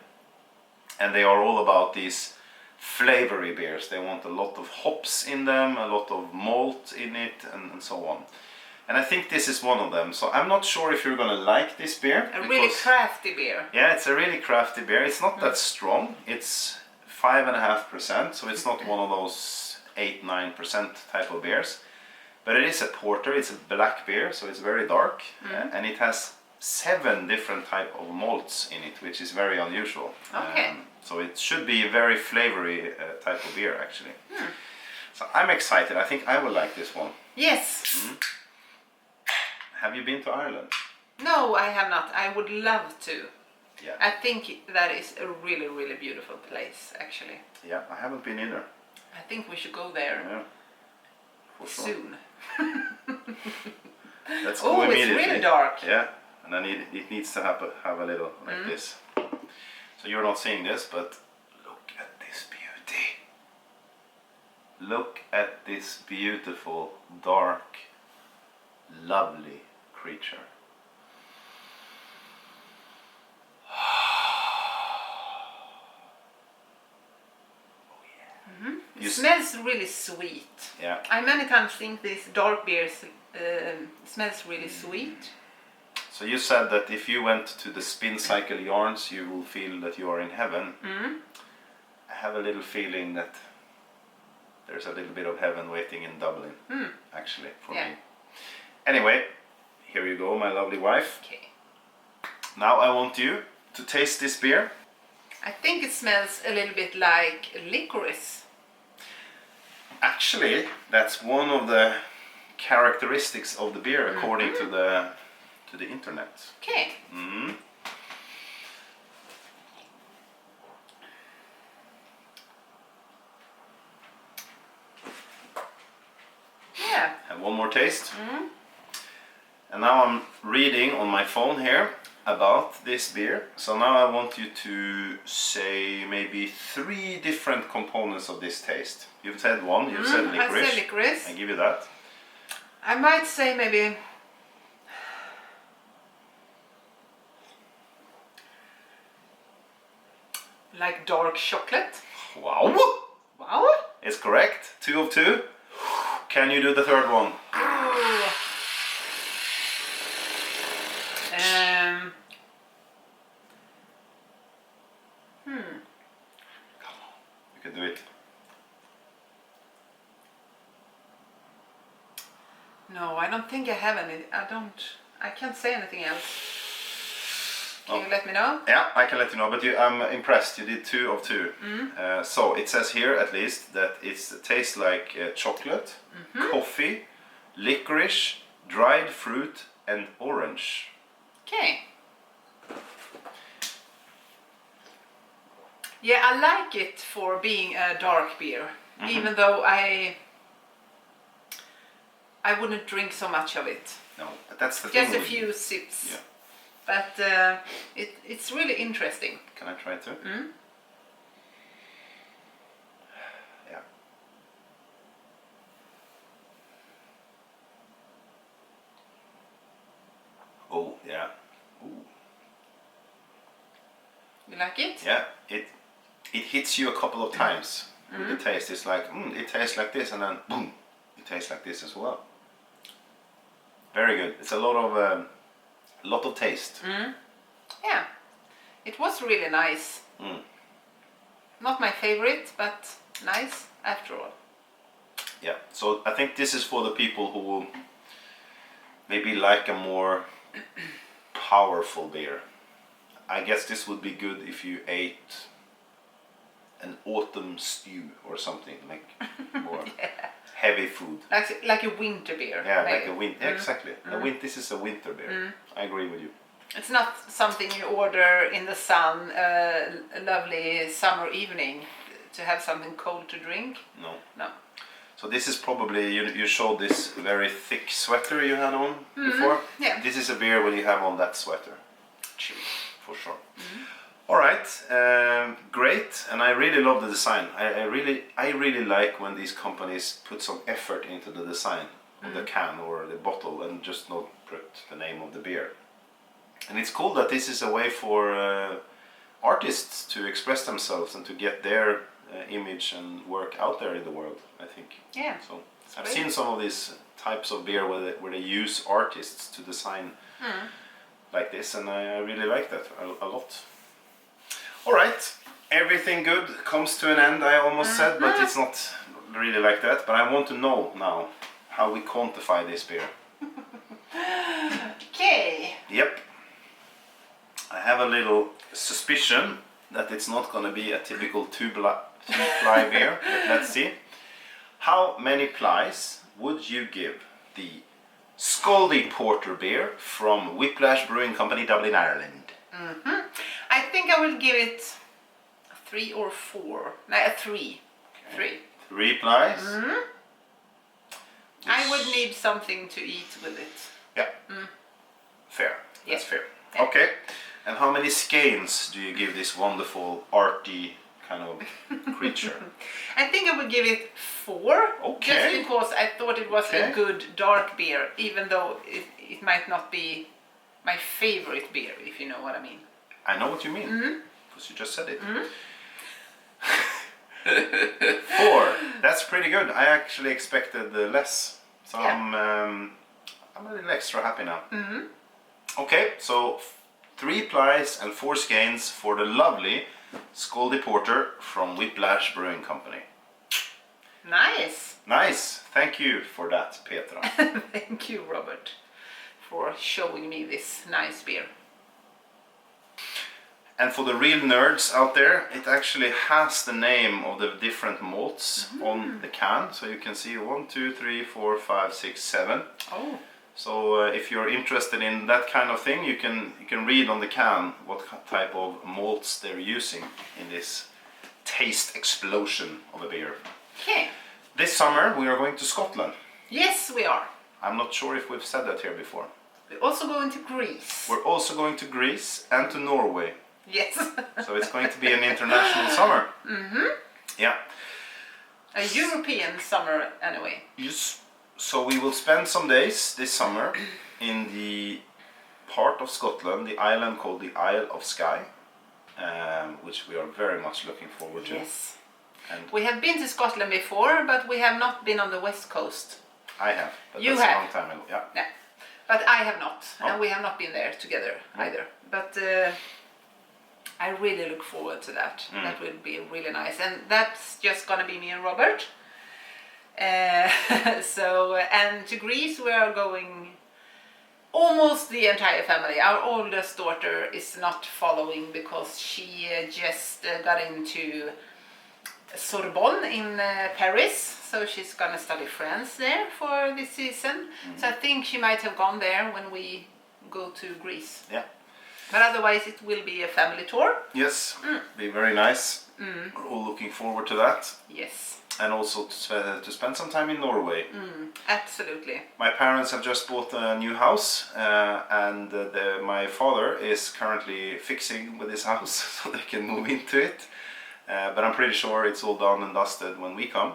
Speaker 3: and they are all about these flavory beers. They want a lot of hops in them, a lot of malt in it, and so on. And I think this is one of them. So I'm not sure if you're gonna like this beer.
Speaker 2: A really crafty beer.
Speaker 3: Yeah, it's a really crafty beer. It's not that strong. It's 5.5%, so it's not one of those 8-9% type of beers. But it is a porter. It's a black beer, so it's very dark, and it has 7 different type of malts in it, which is very unusual.
Speaker 2: Okay.
Speaker 3: So it should be a very flavory type of beer, actually. So I'm excited. I think I will like this one.
Speaker 2: Yes.
Speaker 3: Have you been to Ireland?
Speaker 2: No, I have not. I would love to.
Speaker 3: Yeah.
Speaker 2: I think that is a really, really beautiful place, actually.
Speaker 3: Yeah, I haven't been either.
Speaker 2: I think we should go there
Speaker 3: For sure.
Speaker 2: soon.
Speaker 3: Let's go immediately.
Speaker 2: It's really dark.
Speaker 3: Yeah, and then it needs to have a little like this. So you're not seeing this, but look at this beauty. Look at this beautiful, dark, lovely creature.
Speaker 2: It smells really sweet.
Speaker 3: Yeah.
Speaker 2: I many times think these dark beers smells really sweet.
Speaker 3: So you said that if you went to the spin cycle yarns, you will feel that you are in heaven. I have a little feeling that there's a little bit of heaven waiting in Dublin, actually, for me. Anyway, here you go, my lovely wife.
Speaker 2: Okay.
Speaker 3: Now I want you to taste this beer.
Speaker 2: I think it smells a little bit like licorice.
Speaker 3: Actually, that's one of the characteristics of the beer according to the internet.
Speaker 2: Okay. Yeah.
Speaker 3: And one more taste. And now I'm reading on my phone here about this beer. So now I want you to say maybe 3 different components of this taste. You've said one, you've said licorice.
Speaker 2: I said licorice.
Speaker 3: I give you that.
Speaker 2: I might say maybe like dark chocolate.
Speaker 3: Wow!
Speaker 2: Wow.
Speaker 3: It's correct. 2 of 2. Can you do the third one? You can do it.
Speaker 2: No, I don't think I have any. I can't say anything else. Can you let me know?
Speaker 3: Yeah, I can let you know, but I'm impressed. You did 2 of 2. So it says here at least that it tastes like chocolate, coffee, licorice, dried fruit and orange.
Speaker 2: Okay. Yeah, I like it for being a dark beer, even though I wouldn't drink so much of it.
Speaker 3: No, but that's the thing.
Speaker 2: Just a few sips.
Speaker 3: Yeah.
Speaker 2: But it's really interesting.
Speaker 3: Can I try too? Yeah. Oh, yeah. Ooh.
Speaker 2: You like it?
Speaker 3: Yeah, it hits you a couple of times with the taste. It's like, it tastes like this, and then boom, it tastes like this as well. Very good. It's a lot of taste.
Speaker 2: Yeah, it was really nice. Not my favorite, but nice after all.
Speaker 3: Yeah, so I think this is for the people who maybe like a more powerful beer. I guess this would be good if you ate an autumn stew or something, like more heavy food.
Speaker 2: Like a winter beer.
Speaker 3: Yeah,
Speaker 2: maybe.
Speaker 3: like a winter. Exactly. This is a winter beer. I agree with you.
Speaker 2: It's not something you order in the sun, a lovely summer evening, to have something cold to drink.
Speaker 3: No.
Speaker 2: No.
Speaker 3: So this is probably, you showed this very thick sweater you had on before.
Speaker 2: Yeah.
Speaker 3: This is a beer when you have on that sweater. For sure. All right, great, and I really love the design. I really like when these companies put some effort into the design of the can or the bottle and just not put the name of the beer. And it's cool that this is a way for artists to express themselves and to get their image and work out there in the world, I think.
Speaker 2: Yeah.
Speaker 3: So I've seen some of these types of beer where they use artists to design like this, and I really like that a lot. All right, everything good comes to an end, I almost said, but it's not really like that. But I want to know now how we quantify this beer.
Speaker 2: Okay.
Speaker 3: Yep. I have a little suspicion that it's not going to be a typical two-ply beer, but let's see. How many plies would you give the Scaldy Porter beer from Whiplash Brewing Company, Dublin, Ireland?
Speaker 2: I think I will give it 3 or 4. No, 3.
Speaker 3: Okay. 3 plies?
Speaker 2: I would need something to eat with it.
Speaker 3: Yeah. Fair. That's fair.
Speaker 2: Yeah.
Speaker 3: Okay. And how many skeins do you give this wonderful arty kind of creature?
Speaker 2: I think I would give it 4.
Speaker 3: Okay.
Speaker 2: Just because I thought it was a good dark beer, even though it might not be my favorite beer, if you know what I mean.
Speaker 3: I know what you mean, because you just said it. 4. That's pretty good. I actually expected less. So
Speaker 2: Yeah.
Speaker 3: I'm a little extra happy now.
Speaker 2: Mm-hmm.
Speaker 3: Okay, so 3 plies and 4 skeins for the lovely Scaldy Porter from Whiplash Brewing Company.
Speaker 2: Nice.
Speaker 3: Nice. Thank you for that, Petra.
Speaker 2: Thank you, Robert, for showing me this nice beer.
Speaker 3: And for the real nerds out there, it actually has the name of the different malts on the can. So you can see 1, 2, 3, 4, 5, 6, 7.
Speaker 2: Oh.
Speaker 3: So if you're interested in that kind of thing, you can read on the can what type of malts they're using in this taste explosion of a beer.
Speaker 2: Okay.
Speaker 3: This summer we are going to Scotland.
Speaker 2: Yes, we are.
Speaker 3: I'm not sure if we've said that here before.
Speaker 2: We're also going to Greece.
Speaker 3: We're also going to Greece and to Norway.
Speaker 2: Yes.
Speaker 3: So it's going to be an international summer.
Speaker 2: Mm-hmm.
Speaker 3: Yeah.
Speaker 2: A European summer, anyway.
Speaker 3: Yes. So we will spend some days this summer in the part of Scotland, the island called the Isle of Skye, which we are very much looking forward to.
Speaker 2: Yes.
Speaker 3: And
Speaker 2: We have been to Scotland before, but we have not been on the west coast.
Speaker 3: I have, but
Speaker 2: You
Speaker 3: that's
Speaker 2: have.
Speaker 3: a long time ago. Yeah.
Speaker 2: Yeah. But I have not,
Speaker 3: Oh.
Speaker 2: and we have not been there together either. But I really look forward to that. That will be really nice, and that's just gonna be me and Robert. And to Greece we are going almost the entire family. Our oldest daughter is not following because she just got into Sorbonne in Paris, so she's gonna study French there for this season. So I think she might have gone there when we go to Greece.
Speaker 3: Yeah.
Speaker 2: But otherwise it will be a family tour.
Speaker 3: Yes. Be very nice. We're all looking forward to that,
Speaker 2: Yes,
Speaker 3: and also to spend some time in Norway.
Speaker 2: absolutely.
Speaker 3: My parents have just bought a new house, and my father is currently fixing with his house so they can move into it. But I'm pretty sure it's all done and dusted when we come.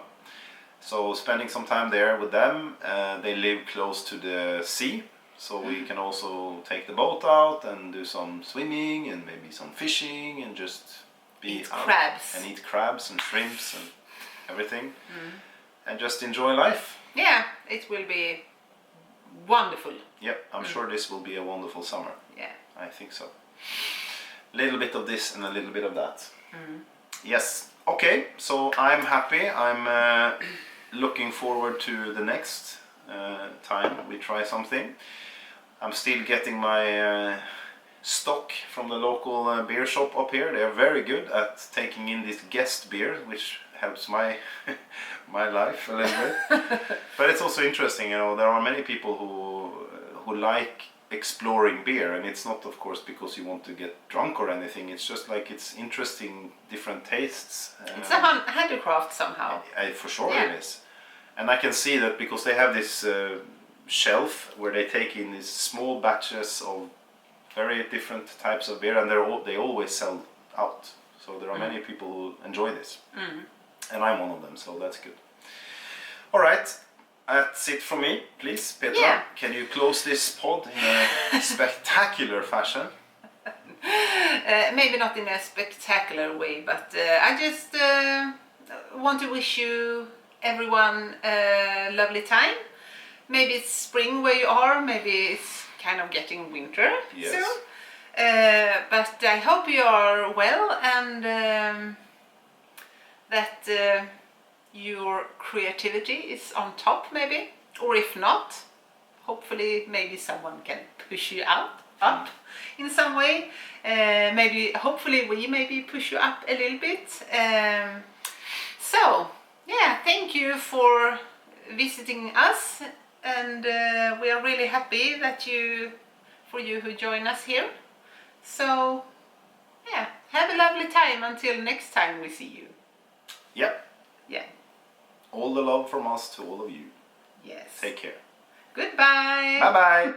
Speaker 3: So spending some time there with them. They live close to the sea, so we can also take the boat out and do some swimming and maybe some fishing and just be
Speaker 2: Eat
Speaker 3: out
Speaker 2: crabs.
Speaker 3: and eat crabs and shrimps and everything, and just enjoy life.
Speaker 2: Yeah, it will be wonderful.
Speaker 3: Yep, I'm sure this will be a wonderful summer.
Speaker 2: Yeah.
Speaker 3: I think so. A little bit of this and a little bit of that. Yes. Okay, so I'm happy. I'm looking forward to the next time we try something. I'm still getting my stock from the local beer shop up here. They're very good at taking in this guest beer, which helps my my life a little bit. But it's also interesting, you know, there are many people who like exploring beer, and it's not, of course, because you want to get drunk or anything. It's just like it's interesting, different tastes.
Speaker 2: It's a handicraft somehow.
Speaker 3: For sure
Speaker 2: Yeah.
Speaker 3: it is. And I can see that because they have this shelf where they take in these small batches of very different types of beer, and they always sell out. So there are many people who enjoy this. And I'm one of them, so that's good. All right, that's it from me. Please, Petra,
Speaker 2: Yeah.
Speaker 3: can you close this pod in a spectacular fashion?
Speaker 2: Maybe not in a spectacular way, but I just want to wish you, everyone, a lovely time. Maybe it's spring where you are, maybe it's kind of getting winter
Speaker 3: Yes.
Speaker 2: soon. But I hope you are well, and that your creativity is on top, maybe. Or if not, hopefully maybe someone can push you up in some way. Hopefully we maybe push you up a little bit. So yeah, thank you for visiting us, and we are really happy that for you who join us here. So yeah, have a lovely time until next time we see you.
Speaker 3: Yep.
Speaker 2: Yeah.
Speaker 3: All the love from us to all of you.
Speaker 2: Yes.
Speaker 3: Take care.
Speaker 2: Goodbye.
Speaker 3: Bye bye.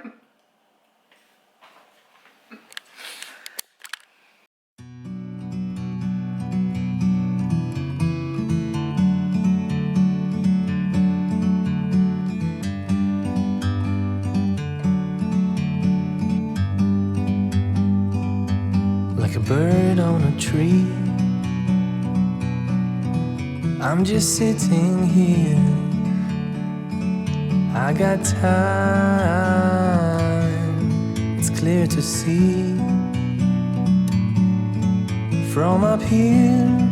Speaker 4: Like a bird on a tree, I'm just sitting here. I got time, it's clear to see. From up here